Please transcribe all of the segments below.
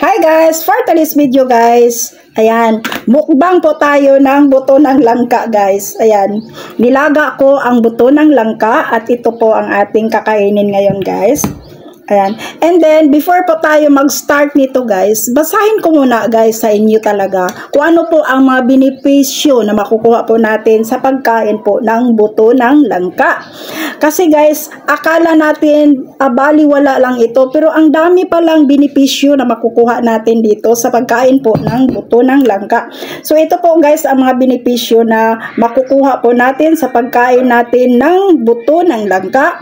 Hi guys! For today's video guys, ayan, mukbang po tayo ng buto ng langka guys. Ayan, nilaga ko ang buto ng langka at ito po ang ating kakainin ngayon guys. Ayan. And then, before po tayo mag-start nito guys, basahin ko muna guys sa inyo talaga kung ano po ang mga benepisyo na makukuha po natin sa pagkain po ng buto ng langka. Kasi guys, akala natin baliwala lang ito, pero ang dami palang benepisyo na makukuha natin dito sa pagkain po ng buto ng langka. So ito po guys ang mga benepisyo na makukuha po natin sa pagkain natin ng buto ng langka.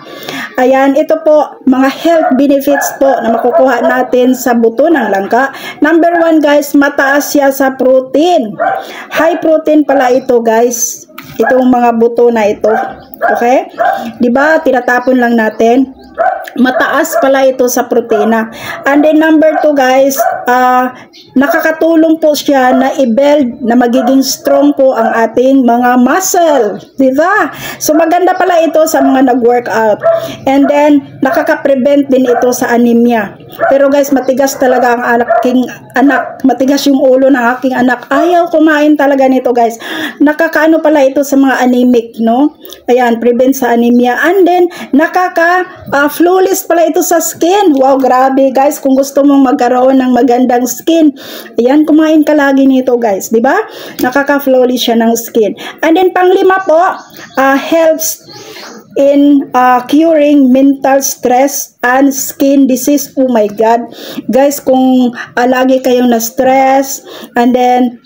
Ayan, ito po mga health benefits po na makukuha natin sa buto ng langka. Number 1 guys, mataas siya sa protein. High protein pala ito guys. Itong mga buto na ito. Okay? 'Di ba? Tinatapon lang natin. Mataas pala ito sa protina. And then number 2 guys, nakakatulong po siya na i-build na magiging strong po ang ating mga muscle. Diba? So maganda pala ito sa mga nag-workout. And then nakaka-prevent din ito sa anemia. Pero guys, matigas talaga ang aking anak. Matigas yung ulo ng aking anak. Ayaw kumain talaga nito guys. Nakakaano pala ito sa mga anemic, no? Ayan, prevent sa anemia. And then flawless pala ito sa skin. Wow, grabe guys. Kung gusto mong magkaroon ng magandang skin, ayan, kumain ka lagi nito guys. Diba? Nakaka-flawless siya ng skin. And then panglima po, helps in curing mental stress and skin disease. Oh my God. Guys, kung lagi kayong na-stress and then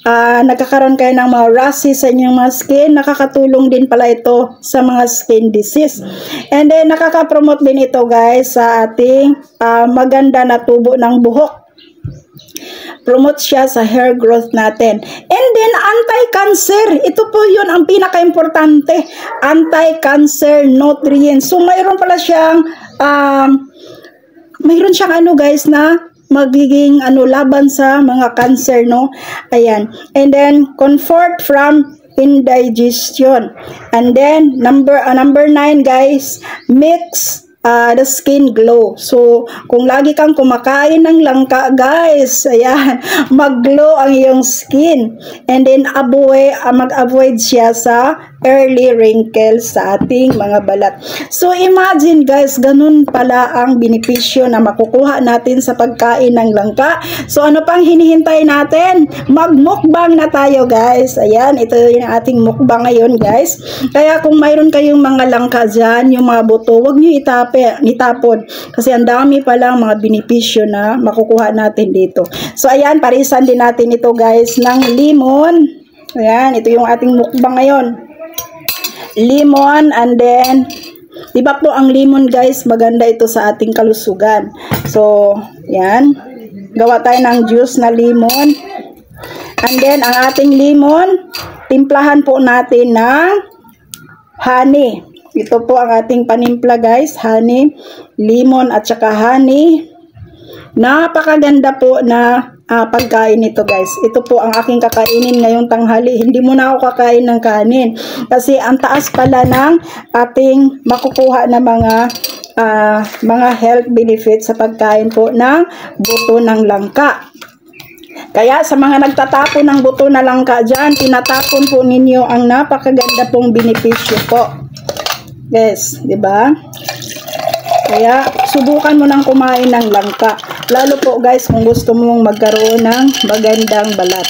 nagkakaroon kayo ng mga rashes sa inyong mga skin, nakakatulong din pala ito sa mga skin disease. And then nakaka-promote din ito guys sa ating maganda na tubo ng buhok. Promote siya sa hair growth natin. And then, anti-cancer. Ito po yun ang pinaka-importante. Anti-cancer nutrients. So, mayroon pala siyang, ano guys na magiging laban sa mga cancer, no? Ayan. And then, comfort from indigestion. And then, number 9 guys, mix the skin glow. So, kung lagi kang kumakain ng langka, guys, ayan, mag-glow ang iyong skin. And then, mag-avoid siya sa early wrinkles sa ating mga balat. So, imagine, guys, ganun pala ang benepisyo na makukuha natin sa pagkain ng langka. So, ano pang hinihintay natin? Mag-mukbang na tayo, guys. Ayan, ito yung ating mukbang ngayon, guys. Kaya, kung mayroon kayong mga langka dyan, yung mga buto, huwag nyo itapon. Kasi ang dami palang mga benepisyo na makukuha natin dito. So, ayan, parisan din natin ito guys ng lemon. Ayan, ito yung ating mukbang ngayon. Lemon, and then, diba po ang lemon guys, maganda ito sa ating kalusugan. So, ayan, gawa tayo ng juice na lemon. And then, ang ating lemon, timplahan po natin ng honey. Ito po ang ating panimpla guys, honey, lemon at saka honey. Napakaganda po na pagkain ito guys. Ito po ang aking kakainin ngayong tanghali. Hindi muna ako kakain ng kanin kasi ang taas pala ng ating makukuha na mga health benefits sa pagkain po ng buto ng langka. Kaya sa mga nagtatapon ng buto na langka dyan, tinatapon po ninyo ang napakaganda pong benepisyo po. Yes, 'di ba? Kaya subukan mo nang kumain ng langka. Lalo po guys kung gusto mong magkaroon ng magandang balat.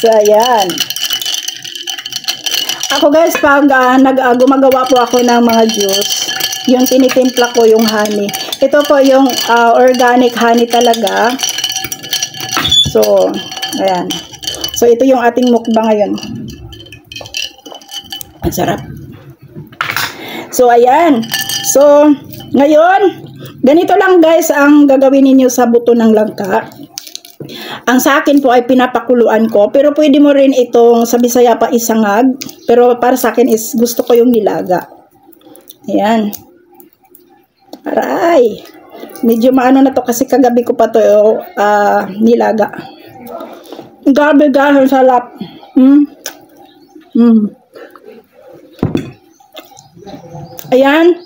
So ayan. Ako guys pag gumagawa po ako ng mga juice, yung tinitimpla ko yung honey. Ito po yung organic honey talaga. So, ayan. So ito yung ating mukbang ngayon. Ang sarap. So, ayan. So, ngayon, ganito lang guys ang gagawin ninyo sa buto ng langka. Ang sa akin po ay pinapakuluan ko. Pero pwede mo rin itong sa Bisaya pa isangag. Pero para sa akin is gusto ko yung nilaga. Ayan. Aray. Medyo maano na to kasi kagabi ko pa to nilaga. Gabi guys, salap. Ayan.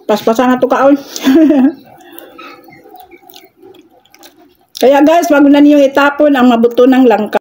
Paspasan na ito kaon. Kaya guys, wag na niyong itapon ang mabuto ng langka.